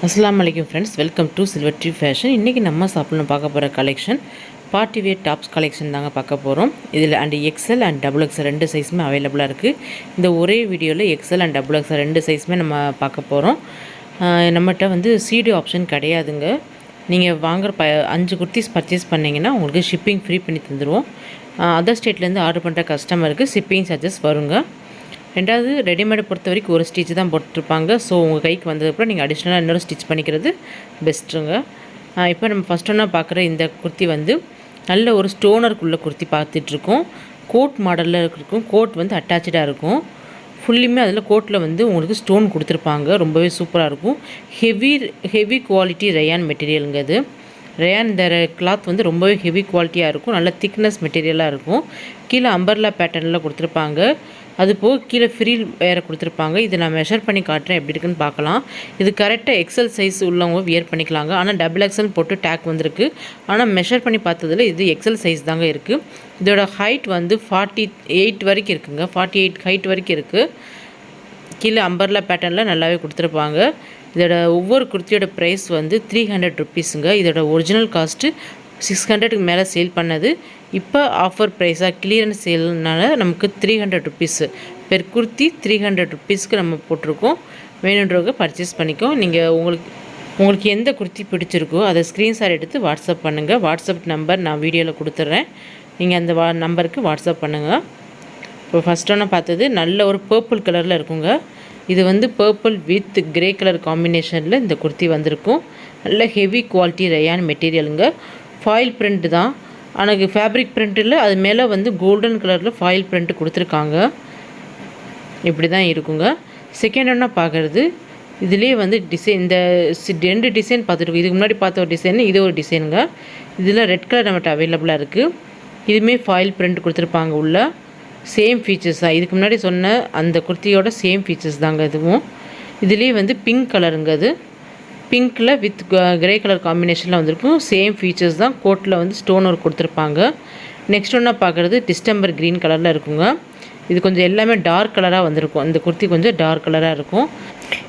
அஸ்ஸலாமு அலைக்கும் friends, welcome to silver tree fashion. இன்றைக்கி நம்ம சாப்பிட்ணும் பார்க்க போகிற collection party wear tops collection தாங்க பார்க்க போகிறோம். இதில் எக்ஸ்எல் அண்ட் டபுள் எக்ஸ்எல் ரெண்டு சைஸுமே அவைலபிளாக இருக்குது. இந்த ஒரே வீடியோவில் எக்ஸ்எல் அண்ட் டபுள் எக்ஸ்எல் ரெண்டு சைஸுமே நம்ம பார்க்க போகிறோம். நம்மகிட்ட சிடி ஆப்ஷன் கிடையாதுங்க. நீங்கள் வாங்குகிற 5 குர்த்திஸ் பர்ச்சேஸ் பண்ணிங்கன்னா உங்களுக்கு ஷிப்பிங் ஃப்ரீ பண்ணி தந்துடுவோம். அதர் ஸ்டேட்லேருந்து ஆர்டர் பண்ணுற கஸ்டமருக்கு ஷிப்பிங் சார்ஜஸ் வருங்க. ரெண்டாவது, ரெடிமேடை பொறுத்த வரைக்கும் ஒரு ஸ்டிச் தான் போட்டுருப்பாங்க. ஸோ உங்கள் கைக்கு வந்ததுக்கப்புறம் நீங்கள் அடிஷ்னலாக இன்னொரு ஸ்டிச் பண்ணிக்கிறது பெஸ்ட்டுங்க. இப்போ நம்ம ஃபஸ்ட் ஒன்றா பார்க்குற இந்த குர்த்தி நல்ல ஒரு ஸ்டோனருக்குள்ள குர்த்தி பார்த்துட்ருக்கோம். கோட் மாடலில் இருக்கும். கோட் அட்டாச்சாக இருக்கும். ஃபுல்லுமே அதில் கோட்டில் உங்களுக்கு ஸ்டோன் கொடுத்துருப்பாங்க. ரொம்பவே சூப்பராக இருக்கும். ஹெவி குவாலிட்டி ரயான் மெட்டீரியலுங்க. அது ரயான் இந்த கிளாத் ரொம்பவே ஹெவி குவாலிட்டியாக இருக்கும். நல்ல திக்னஸ் மெட்டீரியலாக இருக்கும். கீழே அம்பர்லா பேட்டர்னில் கொடுத்துருப்பாங்க. அது போக கீழே ஃப்ரீல் வேறு கொடுத்துருப்பாங்க. இது நான் மெஷர் பண்ணி காட்டுறேன், எப்படி இருக்குன்னு பார்க்கலாம். இது கரெக்டாக எக்ஸல் சைஸ் உள்ளவங்க வியர் பண்ணிக்கலாங்க. ஆனால் டபுள் எக்ஸல் போட்டு டேக் வந்திருக்கு. ஆனால் மெஷர் பண்ணி பார்த்ததில் இது எக்ஸல் சைஸ் தாங்க இருக்குது. இதோட ஹைட் 48 வரைக்கும் இருக்குங்க. 48 ஹைட் வரைக்கும் இருக்குது. கீழே அம்பர்லா பேட்டர்னில் நல்லாவே கொடுத்துருப்பாங்க. இதோட ஒவ்வொரு குர்த்தியோட ப்ரைஸ் 300 ருப்பீஸுங்க. இதோட ஒரிஜினல் காஸ்ட்டு 600க்கு மேலே சேல் பண்ணது. இப்போ ஆஃபர் ப்ரைஸாக கிளியரன்ஸ் சேல்னால நமக்கு 300 ருப்பீஸு பெர் குர்த்தி 300 ருப்பீஸ்க்கு நம்ம போட்டிருக்கோம். வேணுன்றவங்க பர்ச்சேஸ் பண்ணிக்கோ. நீங்கள் உங்களுக்கு எந்த குர்த்தி பிடிச்சிருக்கோ அதை ஸ்க்ரீன்ஷாட் எடுத்து வாட்ஸ்அப் பண்ணுங்கள். வாட்ஸ்அப் நம்பர் நான் வீடியோவில் கொடுத்துட்றேன். நீங்கள் அந்த நம்பருக்கு வாட்ஸ்அப் பண்ணுங்கள். இப்போ ஃபஸ்ட் ஒன்று பார்த்தது நல்ல ஒரு பர்பிள் கலரில் இருக்குங்க. இது பர்பிள் வித் கிரே கலர் காம்பினேஷனில் இந்த குர்த்தி வந்திருக்கும். நல்ல ஹெவி குவாலிட்டி ரயான் மெட்டீரியலுங்க. ஃபாயில் பிரிண்ட் தான். ஆனால் ஃபேப்ரிக் பிரிண்ட்டில் அது மேலே கோல்டன் கலரில் ஃபாயில் பிரிண்ட் கொடுத்துருக்காங்க. இப்படி தான் இருக்குங்க. செகண்ட் ஒன்றா பார்க்குறது இதுலேயே டிசைன் இந்த 2 டிசைன் பார்த்துருக்கோம். இதுக்கு முன்னாடி பார்த்த ஒரு டிசைன், இது ஒரு டிசைனுங்க. இதில் ரெட் கலர் நம்மகிட்ட அவைலபிளாக இருக்குது. இதுவுமே ஃபாயில் பிரிண்ட் கொடுத்துருப்பாங்க. உள்ள சேம் ஃபீச்சர்ஸ் தான். இதுக்கு முன்னாடி சொன்ன அந்த குர்த்தியோட சேம் ஃபீச்சர்ஸ் தாங்க இதுவும். இதுலேயே பிங்க் கலருங்க. அது பிங்க்கில் வித் கிரே கலர் காம்பினேஷனில் வந்திருக்கும். சேம் ஃபீச்சர்ஸ் தான். கோட்டில் ஸ்டோன் ஒர்க் கொடுத்துருப்பாங்க. நெக்ஸ்ட் ஒன்றா பார்க்குறது டிஸ்டம்பர் க்ரீன் கலரில் இருக்குங்க. இது கொஞ்சம் எல்லாமே டார்க் கலராக வந்திருக்கும். இந்த குர்த்தி கொஞ்சம் டார்க் கலராக இருக்கும்.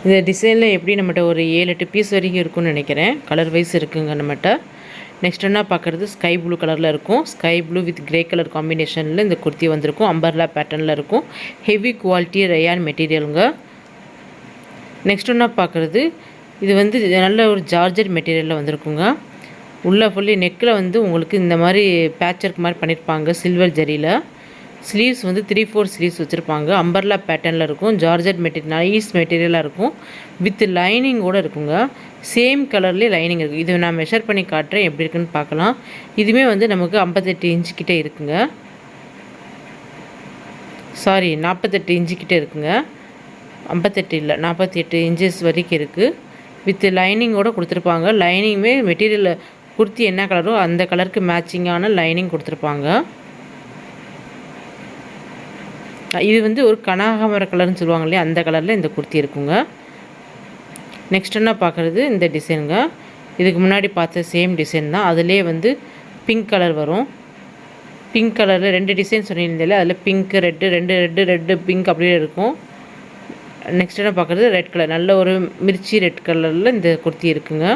இந்த டிசைனில் எப்படி நம்மகிட்ட ஒரு 7-8 பீஸ் வரைக்கும் இருக்குன்னு நினைக்கிறேன். கலர் வைஸ் இருக்குங்க நம்மகிட்ட. நெக்ஸ்ட் ஒன்றா பார்க்குறது ஸ்கை ப்ளூ கலரில் இருக்கும். Sky blue with grey colour காம்பினேஷனில் இந்த குர்த்தி வந்திருக்கும். அம்பர்லா பேட்டர்னில் இருக்கும். ஹெவி குவாலிட்டி ரயான் மெட்டீரியலுங்க. நெக்ஸ்ட் ஒன்றா பார்க்குறது இது நல்ல ஒரு ஜார்ஜட் மெட்டீரியலில் வந்திருக்குங்க. உள்ளே ஃபுல்லி நெக்கில் உங்களுக்கு இந்த மாதிரி பேட்சர்க் மாதிரி பண்ணியிருப்பாங்க சில்வர் ஜரியில். ஸ்லீவ்ஸ் 3/4 ஸ்லீவ்ஸ் வச்சுருப்பாங்க. அம்பர்லா பேட்டர்னில் இருக்கும். ஜார்ஜட் மெட்டீரியல் நைஸ் மெட்டீரியலாக இருக்கும். வித் லைனிங்கோடு இருக்குங்க. சேம் கலர்லேயே லைனிங் இருக்குது. இது நான் மெஷர் பண்ணி காட்டுறேன், எப்படி இருக்குன்னு பார்க்கலாம். இதுவுமே நமக்கு 58 இன்ச்சு கிட்டே இருக்குங்க. சாரி, 48 இன்ச்சு கிட்டே இருக்குங்க. 58 இல்லை, 48 இன்ச்சஸ் வரைக்கும் இருக்குது. வித் லைனிங்கோடு கொடுத்துருப்பாங்க. லைனிங்குமே மெட்டீரியல் குர்த்தி என்ன கலரோ அந்த கலருக்கு மேட்சிங்கான லைனிங் கொடுத்துருப்பாங்க. இது ஒரு கனகாமர கலர்னு சொல்லுவாங்க இல்லையா, அந்த கலரில் இந்த குர்த்தி இருக்குங்க. நெக்ஸ்ட் என்ன பார்க்குறது இந்த டிசைனுங்க. இதுக்கு முன்னாடி பார்த்த சேம் டிசைன் தான். அதிலே பிங்க் கலர் வரும். பிங்க் கலரில் 2 டிசைன் சொன்னிருந்தாலே அதில் பிங்க்கு ரெட்டு, ரெட்டு பிங்க் அப்படியே இருக்கும். நெக்ஸ்ட் என்ன பார்க்குறது ரெட் கலர். நல்ல ஒரு மிர்ச்சி ரெட் கலரில் இந்த குர்த்தி இருக்குங்க.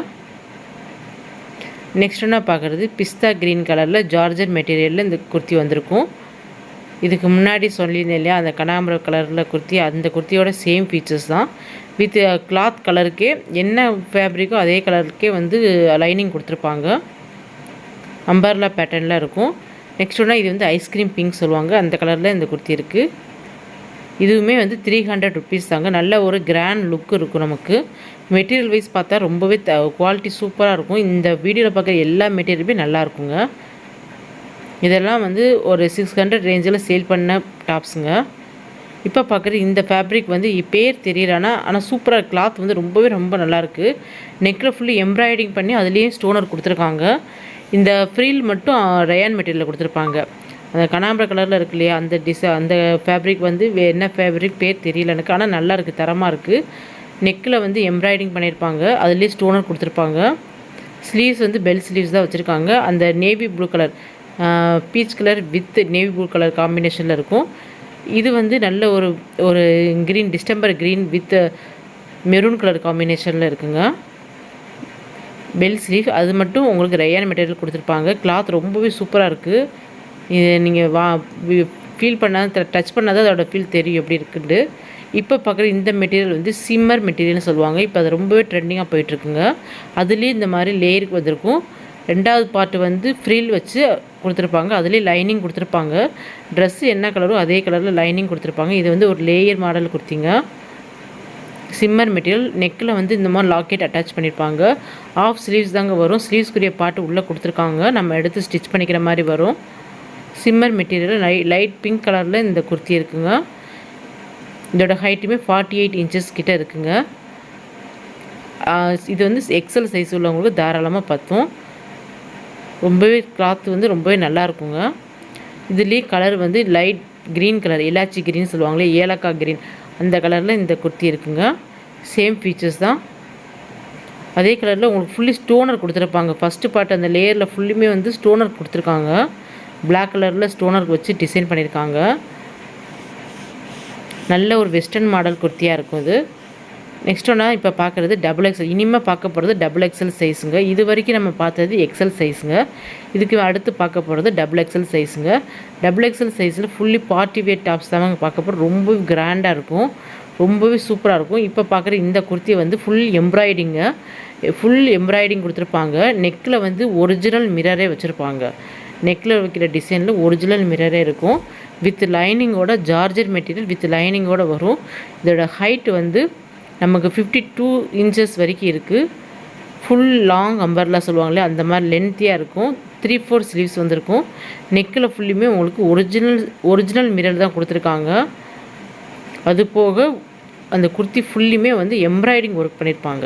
நெக்ஸ்ட் என்ன பார்க்குறது பிஸ்தா க்ரீன் கலரில் ஜார்ஜட் மெட்டீரியலில் இந்த குர்த்தி வந்திருக்கும். இதுக்கு முன்னாடி சொல்லியிருந்தேன் இல்லையா, அந்த கனகாம்பர கலரில் குர்த்தி, அந்த குர்த்தியோட சேம் ஃபீச்சர்ஸ் தான். வித் கிளாத் கலருக்கே என்ன ஃபேப்ரிக்கோ அதே கலருக்கே லைனிங் கொடுத்துருப்பாங்க. அம்பர்லா பேட்டர்னில் இருக்கும். நெக்ஸ்ட் ஒன்றா இது ஐஸ்கிரீம் பிங்க் சொல்லுவாங்க, அந்த கலரில் இந்த குர்த்தி இருக்குது. இதுவுமே 300 ருப்பீஸ் தாங்க. நல்ல ஒரு கிராண்ட் லுக் இருக்கும் நமக்கு. மெட்டீரியல் வைஸ் பார்த்தா ரொம்பவே குவாலிட்டி சூப்பராக இருக்கும். இந்த வீடியோவில் பார்க்குற எல்லா மெட்டீரியலுமே நல்லா இருக்குங்க. இதெல்லாம் ஒரு 600 ரேஞ்சில் சேல் பண்ண டாப்ஸுங்க. இப்போ பார்க்குறது இந்த ஃபேப்ரிக் பேர் தெரியலனா, ஆனால் சூப்பராக கிளாத் ரொம்ப நல்லாயிருக்கு. நெக்கில் ஃபுல்லி எம்ப்ராய்டிங் பண்ணி அதுலேயே ஸ்டோனர் கொடுத்துருக்காங்க. இந்த ஃப்ரீல் மட்டும் ரயான் மெட்டீரியலில் கொடுத்துருப்பாங்க. அந்த கனகாம்பர கலரில் இருக்கு இல்லையா, அந்த ஃபேப்ரிக் என்ன ஃபேப்ரிக் பேர் தெரியல எனக்கு, ஆனால் நல்லா இருக்குது, தரமாக இருக்குது. நெக்கில் எம்ப்ராய்டிங் பண்ணியிருப்பாங்க. அதுலேயே ஸ்டோனர் கொடுத்துருப்பாங்க. ஸ்லீவ்ஸ் பெல் ஸ்லீவ்ஸ் தான் வச்சுருக்காங்க. அந்த navy blue colour, peach colour with navy blue colour காம்பினேஷனில் இருக்கும். இது நல்ல ஒரு green, distemper green with maroon colour காம்பினேஷனில் இருக்குங்க. பெல் ஸ்லீவ் அது மட்டும் உங்களுக்கு ரயான் மெட்டீரியல் கொடுத்துருப்பாங்க. கிளாத் ரொம்பவே சூப்பராக இருக்குது. இது நீங்கள் ஃபீல் பண்ணாத டச் பண்ணாதான் அதோட ஃபீல் தெரியும் எப்படி இருக்குன்ட்டு. இப்போ பார்க்குற இந்த மெட்டீரியல் வந்து சிம்மர் மெட்டீரியல்னு சொல்லுவாங்க. இப்போ அது ரொம்பவே ட்ரெண்டிங்காக போயிட்டுருக்குங்க. அதுலேயும் இந்த மாதிரி லேயருக்கு வந்திருக்கும். 2வது பார்ட் வந்து ஃப்ரில் வச்சு கொடுத்துருப்பாங்க. அதுலேயே லைனிங் கொடுத்துருப்பாங்க. ட்ரெஸ்ஸு என்ன கலரோ அதே கலரில் லைனிங் கொடுத்துருப்பாங்க. இது வந்து ஒரு லேயர் மாடல் கொடுத்தீங்க. Shimmer material. நெக்கில் வந்து இந்த மாதிரி லாக்கெட் அட்டாச் பண்ணியிருப்பாங்க. ஆஃப் ஸ்லீவ்ஸ் தாங்க வரும். ஸ்லீவ்ஸ்க்குரிய பார்ட்டு உள்ளே கொடுத்துருக்காங்க. நம்ம எடுத்து ஸ்டிச் பண்ணிக்கிற மாதிரி வரும். சிம்மர் மெட்டீரியல் லைட் பிங்க் கலரில் இந்த குர்த்தி இருக்குங்க. இதோட ஹைட்டுமே 48 இன்ச்சஸ் கிட்ட இருக்குங்க. இது வந்து எக்ஸல் சைஸ் உள்ளவங்களுக்கு தாராளமாக பற்றும். ரொம்பவே கிளாத் வந்து ரொம்பவே நல்லா இருக்குங்க. இதுலேயே கலர் வந்து லைட் க்ரீன் கலர், இலாச்சி க்ரீன் சொல்லுவாங்களே, ஏலக்காய் க்ரீன், அந்த கலரில் இந்த குர்த்தி இருக்குங்க. சேம் ஃபீச்சர்ஸ் தான். அதே கலரில் உங்களுக்கு ஃபுல்லி ஸ்டோனர் கொடுத்துருப்பாங்க. ஃபஸ்ட்டு பார்ட் அந்த லேயரில் ஃபுல்லுமே வந்து ஸ்டோனர் கொடுத்துருக்காங்க. பிளாக் கலரில் ஸ்டோனர் வச்சு டிசைன் பண்ணியிருக்காங்க. நல்ல ஒரு வெஸ்டர்ன் மாடல் குர்த்தியாக இருக்கும் இது. நெக்ஸ்ட் ஒன்றா இப்போ பார்க்குறது XXL. இனிமேல் பார்க்க போகிறது XXL சைஸுங்க. இது வரைக்கும் நம்ம பார்த்தது எக்ஸல் சைஸுங்க. இதுக்கு அடுத்து பார்க்க போகிறது XXL சைஸுங்க. XXL சைஸில் ஃபுல்லி பார்ட்டி வேர் டாப்ஸ் தான் பார்க்க போகிறோம். ரொம்ப கிராண்டாக இருக்கும், ரொம்பவே சூப்பராக இருக்கும். இப்போ பார்க்குற இந்த குர்த்தி வந்து ஃபுல் எம்ப்ராய்டிங் கொடுத்துருப்பாங்க. நெக்கில் வந்து ஒரிஜினல் மிரரே வச்சுருப்பாங்க. நெக்கில் வைக்கிற டிசைனில் ஒரிஜினல் மிரரே இருக்கும். வித் லைனிங்கோட, ஜார்ஜர் மெட்டீரியல் வித் லைனிங்கோடு வரும். இதோட ஹைட் வந்து நமக்கு 52 இன்ச்சஸ் வரைக்கும் இருக்குது. ஃபுல் லாங் அம்பர்லா சொல்லுவாங்களே அந்த மாதிரி லென்த்தியாக இருக்கும். 3/4 ஸ்லீவ்ஸ் வந்திருக்கும். நெக்கில் ஃபுல்லுமே உங்களுக்கு ஒரிஜினல் மிரர் தான் கொடுத்துருக்காங்க. அது போக அந்த குர்த்தி ஃபுல்லுமே வந்து எம்ப்ராய்டிங் ஒர்க் பண்ணியிருப்பாங்க.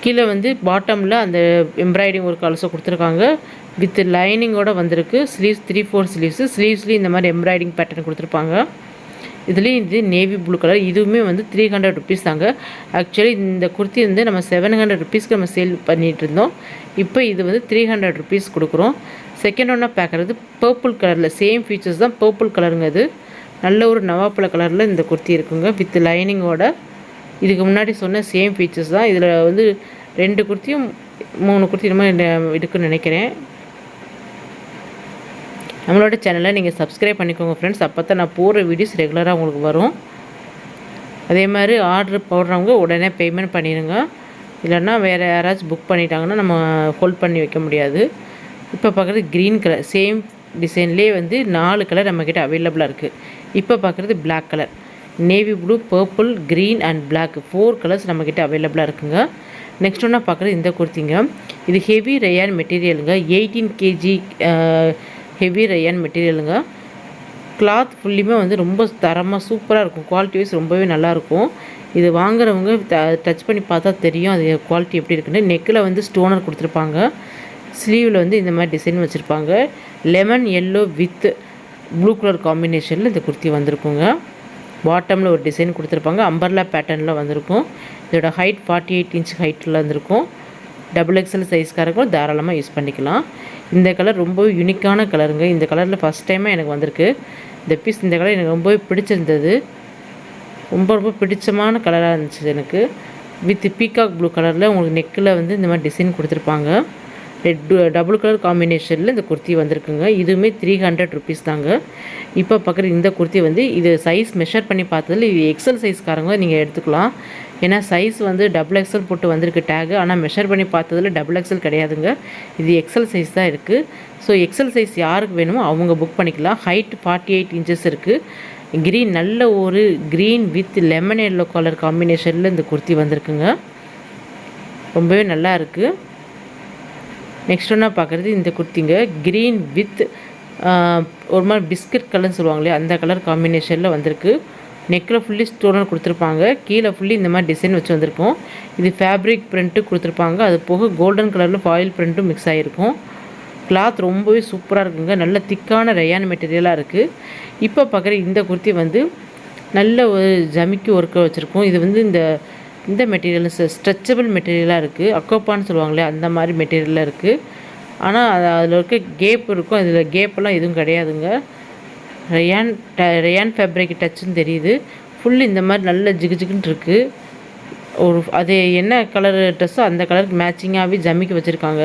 கீழே வந்து பாட்டமில் அந்த எம்ப்ராய்டிங் ஒர்க் ஆல்சோ கொடுத்துருக்காங்க. வித் லைனிங்கோடு வந்திருக்கு. ஸ்லீவ்ஸ் 3/4 ஸ்லீவ்ஸ்லேயும் இந்த மாதிரி எம்ப்ராய்டிங் பேட்டர்ன் கொடுத்துருப்பாங்க. இதுலேயும் இது நேவி ப்ளூ கலர். இதுவுமே வந்து 300 ருபீஸ் தாங்க. ஆக்சுவலி இந்த குர்த்தி வந்து நம்ம 700 ருபீஸ்க்கு நம்ம சேல் பண்ணிகிட்டு இருந்தோம். இப்போ இது வந்து 300 ருபீஸ் கொடுக்குறோம். செகண்ட் ஒன்றா பார்க்குறது பர்பிள் கலரில் சேம் ஃபீச்சர்ஸ் தான். பர்பிள் கலருங்க. அது நல்ல ஒரு நவாப்பழ கலரில் இந்த குர்த்தி இருக்குங்க வித் லைனிங்கோட. இதுக்கு முன்னாடி சொன்ன சேம் ஃபீச்சர்ஸ் தான். இதில் வந்து 2 குர்த்தியும் 3 குர்த்தி இருக்குன்னு நினைக்கிறேன். நம்மளோட சேனலை நீங்கள் சப்ஸ்கிரைப் பண்ணிக்கோங்க ஃப்ரெண்ட்ஸ். அப்போ தான் நான் போடுற வீடியோஸ் ரெகுலராக உங்களுக்கு வரும். அதே மாதிரி ஆர்டர் போடுறவங்க உடனே பேமெண்ட் பண்ணிடுங்க. இல்லைன்னா வேறு யாராச்சும் புக் பண்ணிட்டாங்கன்னா நம்ம ஹோல்ட் பண்ணி வைக்க முடியாது. இப்போ பார்க்குறது க்ரீன் கலர். சேம் டிசைன்லேயே வந்து 4 கலர் நம்மக்கிட்ட அவைலபிளாக இருக்குது. இப்போ பார்க்குறது black colour. Navy blue, purple, green and black 4 colours நம்மக்கிட்ட அவைலபிளாக இருக்குங்க. நெக்ஸ்ட் ஒன்றா பார்க்குறது இந்த குர்த்திங்க. இது ஹெவி ரயான் மெட்டீரியலுங்க. 18 kg ஹெவி ரயான் மெட்டீரியலுங்க. கிளாத் ஃபுல்லுமே வந்து ரொம்ப தரமாக சூப்பராக இருக்கும். குவாலிட்டி வைஸ் ரொம்பவே நல்லாயிருக்கும். இது வாங்குறவங்க டச் பண்ணி பார்த்தா தெரியும் அது குவாலிட்டி எப்படி இருக்குன்னு. நெக்கில் வந்து ஸ்டோனர் கொடுத்துருப்பாங்க. ஸ்லீவில் வந்து இந்த மாதிரி டிசைன் வச்சுருப்பாங்க. Lemon yellow with blue colour காம்பினேஷனில் இந்த குர்த்தி வந்திருக்குங்க. பாட்டமில் ஒரு டிசைன் கொடுத்துருப்பாங்க. அம்பர்லா பேட்டர்னில் வந்திருக்கும். இதோட ஹைட் 48 இன்ச் ஹைட்டில் வந்திருக்கும். XXL சைஸ்காரங்களும் தாராளமாக யூஸ் பண்ணிக்கலாம். இந்த கலர் ரொம்பவே யூனிக்கான கலருங்க. இந்த கலரில் ஃபஸ்ட் டைமாக எனக்கு வந்திருக்கு இந்த கலர். எனக்கு ரொம்பவே பிடிச்சிருந்தது. ரொம்ப பிடிச்சமான கலராக இருந்துச்சு எனக்கு. வித் பீகாக் ப்ளூ கலரில் உங்களுக்கு நெக்கில் வந்து இந்த மாதிரி டிசைன் கொடுத்துருப்பாங்க. டபுள் கலர் காம்பினேஷனில் இந்த குர்த்தி வந்திருக்குங்க. இதுவுமே 300 ருபீஸ் தாங்க. இப்போ பார்க்குற இந்த குர்த்தி வந்து இது சைஸ் மெஷர் பண்ணி பார்த்ததில் இது எக்ஸல் சைஸ்காரங்க நீங்கள் எடுத்துக்கலாம். ஏன்னா சைஸ் வந்து XXL போட்டு வந்திருக்கு டேகு. ஆனால் மெஷர் பண்ணி பார்த்ததில் XXL கிடையாதுங்க. இது எக்ஸல் சைஸ் தான் இருக்குது. ஸோ எக்ஸல் சைஸ் யாருக்கு வேணுமோ அவங்க புக் பண்ணிக்கலாம். ஹைட் 48 இன்ச்சஸ் இருக்குது. க்ரீன், நல்ல ஒரு green with lemon yellow colour காம்பினேஷனில் இந்த குர்த்தி வந்திருக்குங்க. ரொம்பவே நல்லா இருக்குது. நெக்ஸ்ட் ஒன்றா பார்க்குறது இந்த குர்த்திங்க. க்ரீன் வித் ஒரு மாதிரி பிஸ்கட் கலர்னு சொல்லுவாங்களே அந்த கலர் காம்பினேஷனில் வந்திருக்கு. நெக்கில் ஃபுல்லி ஸ்டோனர் கொடுத்துருப்பாங்க. கீழே ஃபுல்லி இந்த மாதிரி டிசைன் வச்சு வந்திருக்கும். இது ஃபேப்ரிக் பிரிண்ட்டு கொடுத்துருப்பாங்க. அது போக கோல்டன் கலரில் ஃபாயில் பிரிண்ட்டும் மிக்ஸ் ஆகிருக்கும். கிளாத் ரொம்பவே சூப்பராக இருக்குங்க. நல்ல திக்கான ரயான் மெட்டீரியலாக இருக்குது. இப்போ பார்க்குற இந்த குர்த்தி வந்து நல்ல ஒரு ஜமிக்கி ஒர்க்கை வச்சுருக்கோம். இது வந்து இந்த மெட்டீரியல் ஸ்ட்ரெச்சபிள் மெட்டீரியலாக இருக்குது. அக்கோப்பான்னு சொல்லுவாங்களே அந்த மாதிரி மெட்டீரியலாக இருக்குது. ஆனால் அதில் இருக்க கேப் இருக்கும். இதில் கேப்பெல்லாம் எதுவும் கிடையாதுங்க. ரயான் ஃபேப்ரிக் டச்சுன்னு தெரியுது. ஃபுல்லு இந்த மாதிரி நல்ல ஜிகுன்னு இருக்குது. ஒரு அது என்ன கலர் ட்ரெஸ்ஸோ அந்த கலருக்கு மேட்சிங்காகவே ஜம்மிக்கு வச்சுருக்காங்க.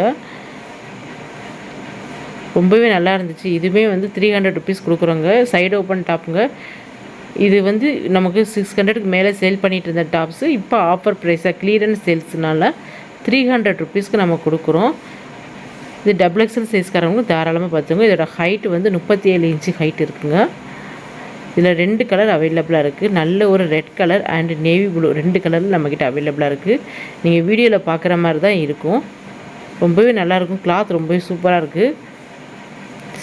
ரொம்பவே நல்லா இருந்துச்சு. இதுவுமே வந்து 300 ருபீஸ் கொடுக்குறோங்க. சைடு ஓப்பன் டாப்புங்க. இது வந்து நமக்கு 600க்கு மேலே சேல் பண்ணிகிட்டு இருந்த டாப்ஸு இப்போ ஆஃபர் ப்ரைஸாக கிளியரன்ஸ் சேல்ஸ்னால 300 ருபீஸ்க்கு நம்ம கொடுக்குறோம். இது டபுள் எக்ஸல் சைஸ்காரவங்க தாராளமாக பார்த்துங்க. இதோட ஹைட் வந்து 37 இன்ச்சு ஹைட் இருக்குங்க. இதில் 2 கலர் அவைலபிளாக இருக்குது. நல்ல ஒரு red colour and navy blue 2 கலரில் நம்மக்கிட்ட அவைலபிளாக இருக்குது. நீங்கள் வீடியோவில் பார்க்குற மாதிரி தான் இருக்கும். ரொம்பவே நல்லாயிருக்கும். கிளாத் ரொம்பவே சூப்பராக இருக்குது.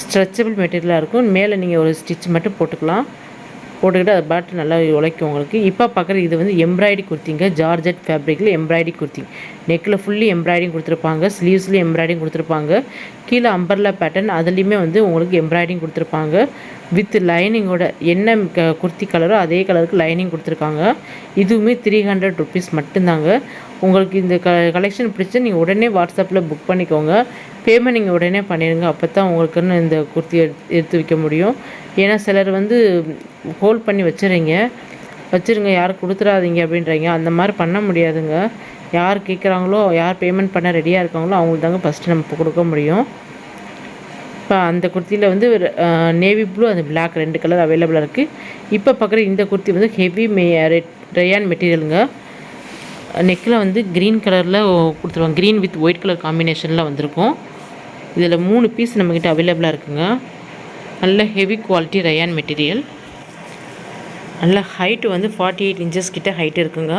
ஸ்ட்ரெச்சபிள் மெட்டீரியலாக இருக்கும். மேலே நீங்கள் ஒரு ஸ்டிச் மட்டும் போட்டுக்கலாம். போட்டுக்கிட்டு அது பாட்டு நல்லா உழைக்கும் உங்களுக்கு. இப்போ பார்க்குறது இது வந்து எம்ப்ராய்டரி குர்த்திங்க. ஜார்ஜெட் ஃபேப்ரிக்கில் எம்ப்ராய்டரி குர்த்தி. நெக்கில் ஃபுல்லி எம்ப்ராய்டிங் கொடுத்துருப்பாங்க. ஸ்லீவ்ஸ்லேயும் எம்ப்ராய்டிங் கொடுத்துருப்பாங்க. கீழே அம்பர்லா பேட்டர்ன் அதுலேயுமே வந்து உங்களுக்கு எம்ப்ராய்டிங் கொடுத்துருப்பாங்க. வித் லைனிங்கோட என்ன குர்த்தி கலரோ அதே கலருக்கு லைனிங் கொடுத்துருக்காங்க. இதுவுமே 300 ருபீஸ் மட்டும்தாங்க. உங்களுக்கு இந்த கலெக்ஷன் பிடிச்சா நீங்கள் உடனே வாட்ஸ்அப்பில் புக் பண்ணிக்கோங்க. பேமெண்ட் நீங்கள் உடனே பண்ணிடுங்க. அப்போ தான் உங்களுக்குன்னு இந்த குர்த்தி எடுத்து வைக்க முடியும். ஏன்னா சிலர் வந்து ஹோல்ட் பண்ணி வச்சுருங்க யாரும் கொடுத்துடாதீங்க அப்படின்றீங்க. அந்த மாதிரி பண்ண முடியாதுங்க. யார் கேட்குறாங்களோ, யார் பேமெண்ட் பண்ண ரெடியாக இருக்காங்களோ அவங்களுக்கு தாங்க ஃபஸ்ட்டு நம்ம கொடுக்க முடியும். இப்போ அந்த குர்த்தியில் வந்து நேவி ப்ளூ அந்த பிளாக் 2 கலர் அவைலபிளாக இருக்குது. இப்போ பார்க்குற இந்த குர்த்தி வந்து ஹெவி ரயான் மெட்டீரியலுங்க. நெக்கில் வந்து க்ரீன் கலரில் கொடுத்துருவாங்க. க்ரீன் வித் ஒயிட் கலர் காம்பினேஷனில் வந்திருக்கும். இதில் 3 பீஸ் நம்மக்கிட்ட அவைலபிளாக இருக்குங்க. நல்ல ஹெவி குவாலிட்டி ரயான் மெட்டீரியல். நல்ல ஹைட்டு வந்து 48 இன்ச்சஸ் கிட்ட ஹைட் இருக்குங்க.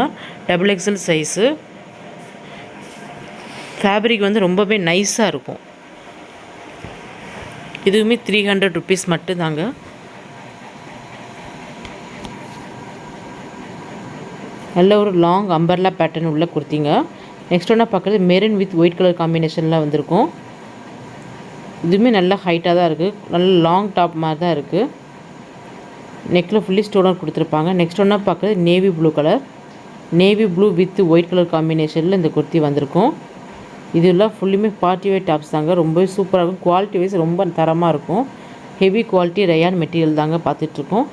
Double XL size. ஃபேப்ரிக் வந்து ரொம்பவே நைஸாக இருக்கும். இதுவுமே 300 ருபீஸ் மட்டும்தாங்க. நல்ல ஒரு லாங் அம்பர்லா பேட்டர்ன் உள்ள குர்த்திங்க. நெக்ஸ்ட் ஒன்றா பார்க்குறது மெரூன் வித் ஒயிட் கலர் காம்பினேஷனில் வந்திருக்கும். இதுவுமே நல்ல ஹைட்டாக தான் இருக்குது. நல்ல லாங் டாப் மாதிரி தான் இருக்குது. நெக்கில் ஃபுல்லி ஸ்டோனர் கொடுத்துருப்பாங்க. நெக்ஸ்ட் ஒன்றா பார்க்குறது navy blue colour. Navy blue with white colour காம்பினேஷனில் இந்த குர்த்தி வந்திருக்கும். இதெல்லாம் ஃபுல்லுமே பார்ட்டி வேர் டாப்ஸ் தாங்க. ரொம்பவே சூப்பராக இருக்கும். குவாலிட்டி வைஸ் ரொம்ப தரமாக இருக்கும். ஹெவி குவாலிட்டி ரயான் மெட்டீரியல் தாங்க பார்த்துட்ருக்கோம்.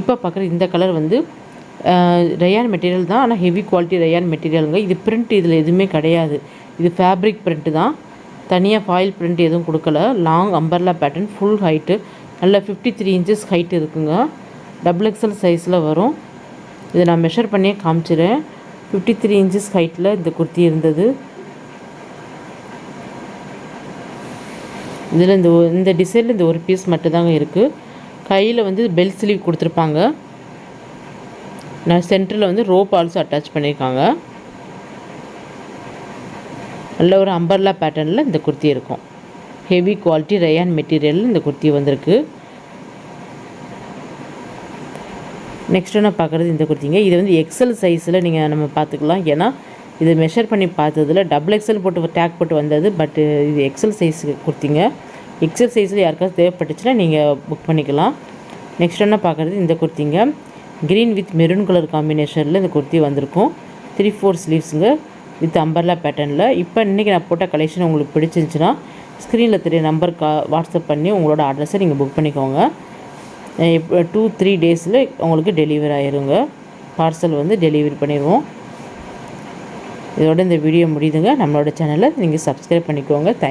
இப்போ பார்க்குற இந்த கலர் வந்து ரயான் மெட்டீரியல் தான், ஆனால் ஹெவி குவாலிட்டி ரயான் மெட்டீரியலுங்க. இது பிரிண்ட் இதில் எதுவுமே கிடையாது. இது ஃபேப்ரிக் பிரிண்ட்டு தான். தனியாக ஃபாயில் பிரிண்ட் எதுவும் கொடுக்கல. Long umbrella pattern, full height, நல்ல 53 இன்ச்சஸ் ஹைட் இருக்குங்க. டபுள் எக்ஸல் சைஸில் வரும். இதை நான் மெஷர் பண்ணியே காமிச்சிடுறேன். 53 இன்ச்சஸ் ஹைட்டில் இந்த குர்த்தி இருந்தது. இதில் இந்த டிசைனில் இந்த ஒரு பீஸ் மட்டும்தாங்க இருக்குது. கையில் வந்து பெல் ஸ்லீவ் கொடுத்துருப்பாங்க. நான் சென்டரில் வந்து ரோப் ஆல்சோ அட்டாச் பண்ணியிருக்காங்க. நல்ல ஒரு அம்பர்லா பேட்டர்னில் இந்த குர்த்தி இருக்கும். ஹெவி குவாலிட்டி ரயான் மெட்டீரியலில் இந்த குர்த்தி வந்திருக்கு. நெக்ஸ்ட் நான் பார்க்குறது இந்த குர்த்திங்க. இது வந்து எக்ஸல் சைஸில் நம்ம பார்த்துக்கலாம். ஏன்னா இது மெஷர் பண்ணி பார்த்ததில் டபுள் எக்ஸல் போட்டு டேக் போட்டு வந்தது. பட் இது எக்ஸல் சைஸ் குர்த்திங்க. எக்ஸல் சைஸில் யாருக்காவது தேவைப்பட்டுச்சுன்னா நீங்கள் புக் பண்ணிக்கலாம். நெக்ஸ்ட் என்ன பார்க்குறது இந்த குர்த்திங்க. க்ரீன் வித் மெரூன் கலர் காம்பினேஷனில் இந்த குர்த்தி வந்திருக்கும். 3/4 ஸ்லீவ்ஸுங்க வித் அம்பர்லா பேட்டர்னில். இப்போ இன்றைக்கி நான் போட்ட கலெக்ஷன் உங்களுக்கு பிடிச்சிருந்துச்சுன்னா ஸ்க்ரீனில் தெரிய நம்பருக்கு வாட்ஸ்அப் பண்ணி உங்களோட அட்ரஸை நீங்கள் புக் பண்ணிக்கோங்க. 2-3 டேஸில் உங்களுக்கு டெலிவரி ஆயிருங்க. பார்சல் வந்து டெலிவரி பண்ணிடுவோம். இதோட இந்த வீடியோ முடியுதுங்க. நம்மளோட சேனலை நீங்கள் சப்ஸ்கிரைப் பண்ணிக்கோங்க.